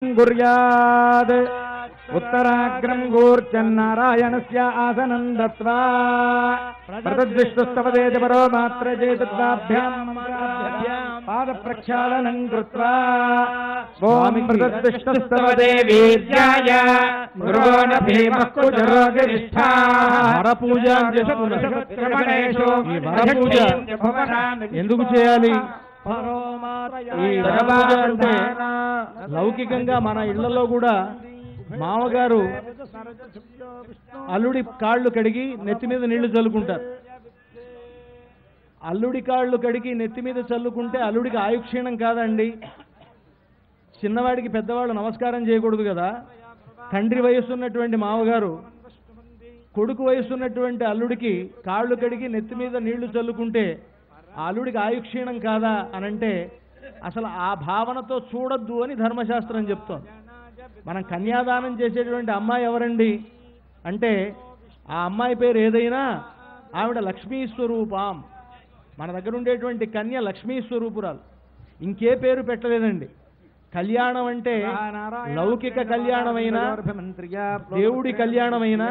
गुर्यात् उत्तराग्रं गूर्चन्नारायणस्य आसनं दत्त्वा प्रतद्विष्णुस्तवदेत परो मात्र चेतत्वाभ्यां पादप्रक्षालनं कृत्वा ॐ प्रतद्विष्णुस्तवदे वीर्याय गुरुवोन भीमः कुजरोगनिष्ठाः వరపూజ ఎందుకు చేయాలి? అంటే లౌకికంగా మన ఇళ్లలో కూడా మామగారు అల్లుడి కాళ్ళు కడిగి నెత్తి మీద నీళ్లు చల్లుకుంటారు. అల్లుడి కాళ్ళు కడిగి నెత్తి మీద చల్లుకుంటే అల్లుడికి ఆయుక్షీణం కాదండి. చిన్నవాడికి పెద్దవాళ్ళు నమస్కారం చేయకూడదు కదా. తండ్రి వయసున్నటువంటి మామగారు కొడుకు వయసున్నటువంటి అల్లుడికి కాళ్ళు కడిగి నెత్తి మీద నీళ్లు చల్లుకుంటే ఆ అల్లుడికి ఆయుక్షీణం కాదా అనంటే అసలు ఆ భావనతో చూడొద్దు అని ధర్మశాస్త్రం చెప్తోంది. మనం కన్యాదానం చేసేటువంటి అమ్మాయి ఎవరండి అంటే ఆ అమ్మాయి పేరు ఏదైనా ఆవిడ లక్ష్మీ స్వరూపం. మన దగ్గర ఉండేటువంటి కన్య లక్ష్మీ స్వరూపురాలు. ఇంకే పేరు పెట్టలేదండి. కళ్యాణం అంటే లౌకిక కళ్యాణమైనా దేవుడి కళ్యాణమైనా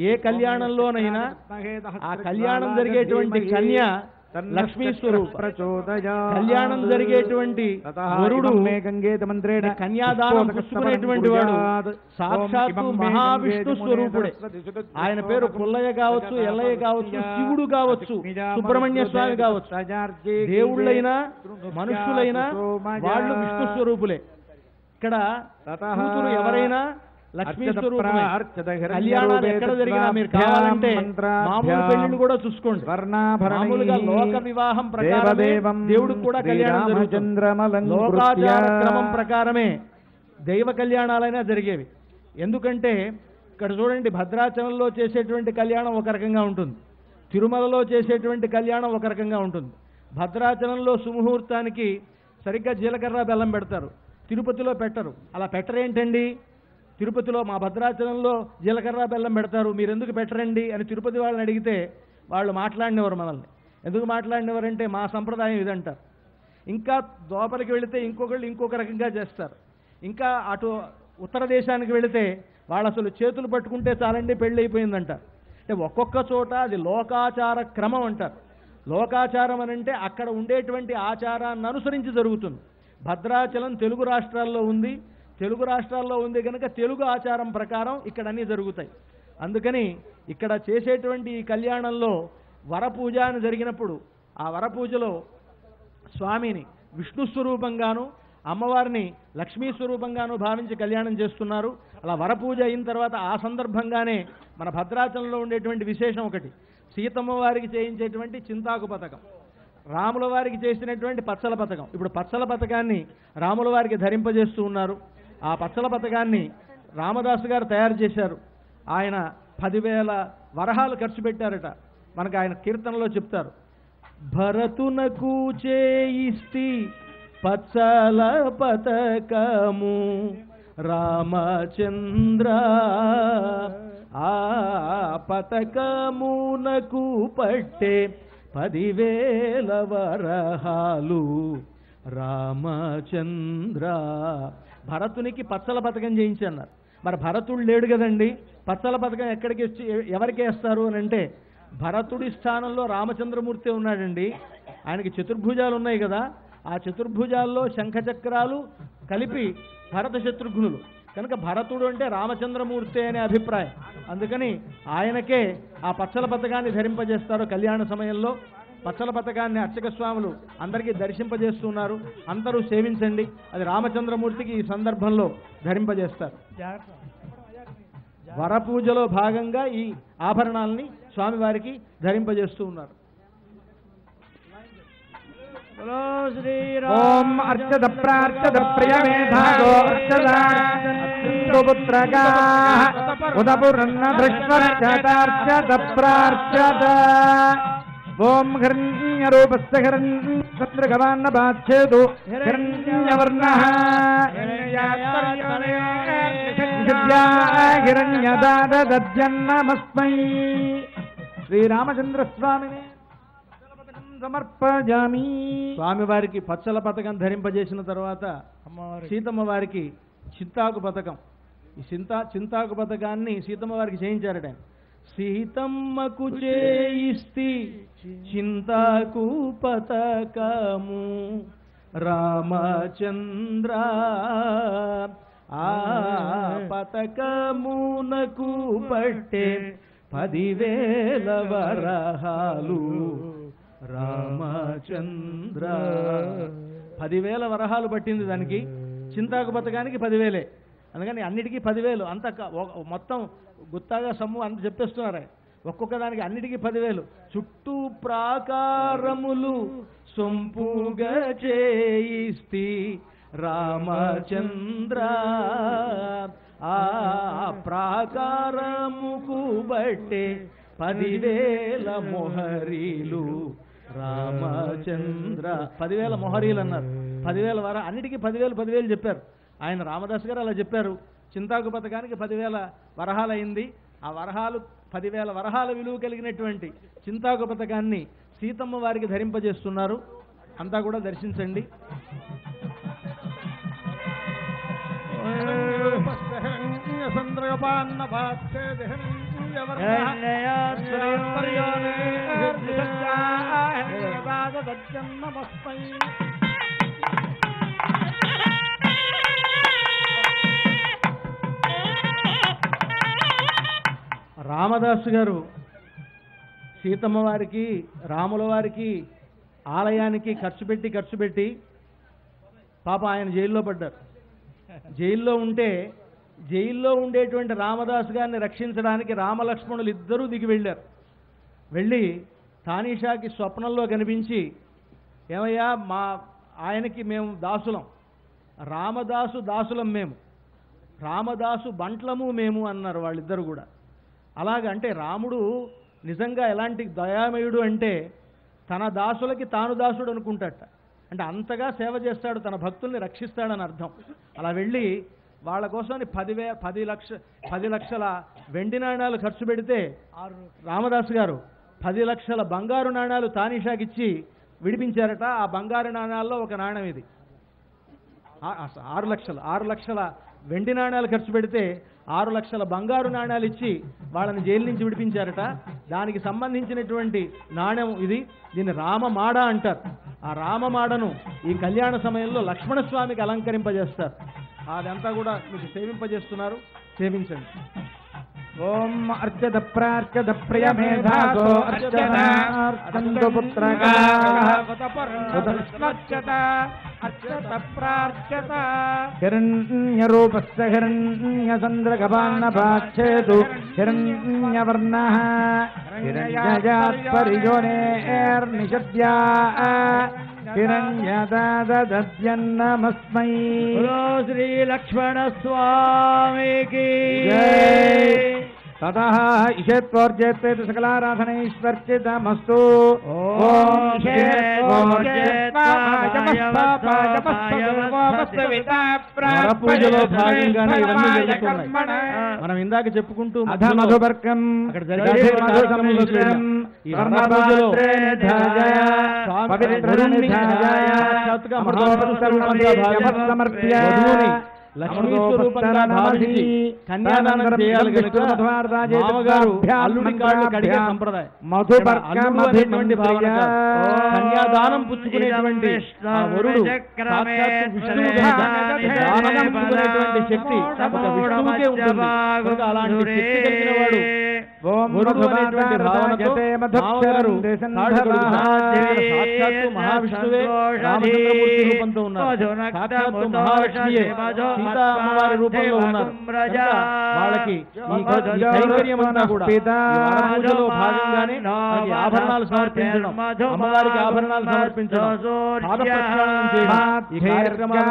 ఏ కళ్యాణంలోనైనా ఆ కళ్యాణం జరిగేటువంటి కన్య లక్ష్మీ స్వరూప. కళ్యాణం జరిగేటువంటి వరుడు కన్యాదానం పుచ్చుకునేటువంటి వాడు సాక్షాత్తు మహావిష్ణు స్వరూపుడే. ఆయన పేరు పుల్లయ్య కావచ్చు, ఎల్లయ్య కావచ్చు, శివుడు కావచ్చు, సుబ్రహ్మణ్య స్వామి కావచ్చు. దేవుళ్ళైనా మనుష్యులైనా వాళ్ళు విష్ణు స్వరూపులే. ఇక్కడ కూతురు ఎవరైనా లక్ష్మీ స్వరూపమే. కళ్యాణాలు ఎక్కడ జరిగినా మీరు కావాలంటే మామూలు పెళ్లిళ్ళు కూడా చూసుకోండి. మామూలుగా లోక వివాహం ప్రకారమే దేవుడికి కూడా కళ్యాణం జరుగుతుంది. లోకాచార క్రమం ప్రకారమే దైవ కళ్యాణాలైనా జరిగేవి. ఎందుకంటే ఇక్కడ చూడండి, భద్రాచలంలో చేసేటువంటి కళ్యాణం ఒక రకంగా ఉంటుంది, తిరుమలలో చేసేటువంటి కళ్యాణం ఒక రకంగా ఉంటుంది. భద్రాచలంలో సుముహూర్తానికి సరిగ్గా జీలకర్ర బెల్లం పెడతారు, తిరుపతిలో పెట్టరు. అలా పెట్టరేంటండి? తిరుపతిలో మా భద్రాచలంలో జీలకర్ర బెల్లం పెడతారు, మీరు ఎందుకు పెట్టరండి అని తిరుపతి వాళ్ళని అడిగితే వాళ్ళు మాట్లాడినవారు. మనల్ని ఎందుకు మాట్లాడినవారంటే మా సంప్రదాయం ఇదంటారు. ఇంకా దోపలికి వెళితే ఇంకొకళ్ళు ఇంకొక రకంగా చేస్తారు. ఇంకా అటు ఉత్తర దేశానికి వెళితే వాళ్ళు అసలు చేతులు పట్టుకుంటే చాలండి పెళ్ళి అయిపోయిందంటారు. అంటే ఒక్కొక్క చోట అది లోకాచార క్రమం అంటారు. లోకాచారం అని అంటే అక్కడ ఉండేటువంటి ఆచారాన్ని అనుసరించి జరుగుతుంది. భద్రాచలం తెలుగు రాష్ట్రాల్లో ఉంది. తెలుగు రాష్ట్రాల్లో ఉంది కనుక తెలుగు ఆచారం ప్రకారం ఇక్కడ అన్నీ జరుగుతాయి. అందుకని ఇక్కడ చేసేటువంటి ఈ కళ్యాణంలో వరపూజ అని జరిగినప్పుడు ఆ వరపూజలో స్వామిని విష్ణు స్వరూపంగాను అమ్మవారిని లక్ష్మీ స్వరూపంగాను భావించి కళ్యాణం చేస్తున్నారు. అలా వరపూజ అయిన తర్వాత ఆ సందర్భంగానే మన భద్రాచలంలో ఉండేటువంటి విశేషం ఒకటి, సీతమ్మ వారికి చేయించేటువంటి చింతాకు పథకం, రాముల వారికి చేసినటువంటి పచ్చల పథకం. ఇప్పుడు పచ్చల పథకాన్ని రాముల వారికి ధరింపజేస్తూ ఉన్నారు. ఆ పచ్చల పథకాన్ని రామదాసు గారు తయారు చేశారు. ఆయన 10,000 వరహాలు ఖర్చు పెట్టారట. మనకు ఆయన కీర్తనలో చెప్తారు, భరతునకు చేయిస్తి పచ్చల పథకము రామచంద్ర, ఆ పథకమునకు పట్టే 10,000 వరహాలు రామచంద్ర. భరతునికి పచ్చల పథకం చేయించన్నారు. మరి భరతుడు లేడు కదండి, పచ్చల పథకం ఎక్కడికి ఎవరికి వేస్తారు అని అంటే భరతుడి స్థానంలో రామచంద్రమూర్తి ఉన్నాడండి. ఆయనకి చతుర్భుజాలు ఉన్నాయి కదా, ఆ చతుర్భుజాల్లో శంఖచక్రాలు కలిపి భరత శత్రుఘ్నులు కనుక భరతుడు అంటే రామచంద్రమూర్తి అనే అభిప్రాయం. అందుకని ఆయనకే ఆ పచ్చల పథకాన్ని ధరింపజేస్తారు. కళ్యాణ సమయంలో పచ్చల పథకాన్ని అర్చక స్వాములు అందరికీ దర్శింపజేస్తున్నారు. అందరూ సేవించండి. అది రామచంద్రమూర్తికి ఈ సందర్భంలో ధరింపజేస్తారు. వరపూజలో భాగంగా ఈ ఆభరణాలని స్వామివారికి ధరింపజేస్తూ ఉన్నారు. ఓం అర్చద ప్రార్చద ప్రియమేధాగో అర్చదాపుత్రగా ఉదపురన్న దృష్వర్చదార్చద ప్రార్చద. ఓం హిరణ్యరూపస్య హిరణ్యచంద్రగవాన్న బాచ్ఛేదు హిరణ్యవర్ణః హిరణ్యదాదద్యన్నమస్మై. శ్రీరామచంద్ర స్వామిని సమర్పయామి. స్వామివారికి పచ్చల పథకం ధరింపజేసిన తర్వాత సీతమ్మ వారికి చింతాకు పథకం. ఈ చింతాకు పథకాన్ని సీతమ్మ వారికి చేయించారట. సీతమ్మకు చేయిస్తి చింతాకు పథకము రామచంద్ర ఆ పథకమునకు పట్టే 10,000 వరహాలు రామచంద్ర. 10,000 వరహాలు పట్టింది దానికి. చింతాకు పథకానికి 10,000. అందుకని అన్నిటికీ 10,000. అంత మొత్తం గుత్తాగా సొమ్ము అంత చెప్పేస్తున్నారు. ఒక్కొక్క దానికి అన్నిటికీ 10,000. చుట్టూ ప్రాకారములు సొంపుగా చేయిస్తి రామచంద్ర ఆ ప్రాకారముకు బట్టే 10,000 మొహరీలు రామచంద్ర. 10,000 మొహరీలు అన్నారు. 10,000 అన్నిటికీ 10,000 చెప్పారు. ఆయన రామదాస్ గారు అలా చెప్పారు. చింతాకు పథకానికి 10,000 వరహాలైంది. ఆ వరహాలు 10,000 వరహాల విలువ కలిగినటువంటి చింతాకు పథకాన్ని సీతమ్మ వారికి ధరింపజేస్తున్నారు. అంతా కూడా దర్శించండి. రామదాసు గారు సీతమ్మ వారికి రాముల వారికి ఆలయానికి ఖర్చు పెట్టి పాప ఆయన జైల్లో పడ్డారు. జైల్లో ఉండేటువంటి రామదాసు గారిని రక్షించడానికి రామలక్ష్మణులు ఇద్దరూ దిగి వెళ్ళారు. వెళ్ళి తానీషాకి స్వప్నంలో కనిపించి, ఏమయ్యా మా ఆయనకి మేము దాసులం, రామదాసు దాసులం మేము, రామదాసు బంట్లము మేము అన్నారు వాళ్ళిద్దరు కూడా. అలాగంటే రాముడు నిజంగా ఎలాంటి దయామయుడు అంటే తన దాసులకి తాను దాసుడు అనుకుంటాట. అంటే అంతగా సేవ చేస్తాడు, తన భక్తుల్ని రక్షిస్తాడని అర్థం. అలా వెళ్ళి వాళ్ళ కోసాన్ని 10 లక్షల వెండి నాణాలు ఖర్చు పెడితే రామదాసు గారు 10 లక్షల బంగారు నాణాలు తానీషాకిచ్చి విడిపించారట. ఆ బంగారు నాణాల్లో ఒక నాణం ఇది. 6 లక్షల వెండి నాణాలు ఖర్చు పెడితే 6 లక్షల బంగారు నాణాలు ఇచ్చి వాళ్ళని జైలు నుంచి విడిపించారట. దానికి సంబంధించినటువంటి నాణ్యం ఇది. దీన్ని రామమాడ అంటారు. ఆ రామమాడను ఈ కళ్యాణ సమయంలో లక్ష్మణస్వామికి అలంకరింపజేస్తారు. అదంతా కూడా మీకు సేవింపజేస్తున్నారు. సేవించండి. ఓం అర్చత ప్రార్చత ప్రియమేధాసో అర్చత అర్చందు పుత్రగా ఉదర్శ్వచ్చత అర్చత ప్రార్చత హిరణ్యరూపస్య హిరణ్యచంద్రగపాన్నపాచ్ఛేదు హిరణ్యవర్ణః హిరణ్యజాత్ పరియోనేర్నిషద్యా హిరణ్యదాదద్యన్నమస్మై. శ్రీ లక్ష్మణ స్వామికి తతః ఇషేత్వోర్జేత్తే సకలారాధనైశ్వర్చితమస్తు. ఓం పూజలో భాగంగానే ఇవన్నీ జరుగుతున్నాయి. మనం ఇందాక చెప్పుకుంటూ మధుబర్కం లక్ష్మీ స్వరూపంగా భావించి కన్యాదానం చేయాలి కనుక మామగారు అల్లుడి కాళ్ళు కడిగే సంప్రదాయం. అనేటువంటి భావన కన్యాదానం పుచ్చుకునేటువంటి ఆ వరుడు సాక్షాత్తు విష్ణువు కనుక దానం పుచ్చుకునేటువంటి శక్తి ఒక విష్ణువుకే ఉంటుంది. కనుక అలాంటి శక్తి కలిగిన వాడు వరుడు అనేటువంటి భావనతో మామగారు సాక్షాత్తు మహావిష్ణువే రామచంద్రమూర్తి రూపంతో ఉన్నారు. సాక్షాత్తు మహాలక్ష్మియే సీతా అమ్మవారి రూపంలో ఉన్నారు. వాళ్ళకి ఈ కైంకర్యం అంతా కూడా పూజలో భాగంగానే ఆభరణాలు సమర్పించడం, అమ్మవారికి ఆభరణాలు సమర్పించడం, పాద ప్రక్షాళనం చేయడం ఈ కార్యక్రమాలు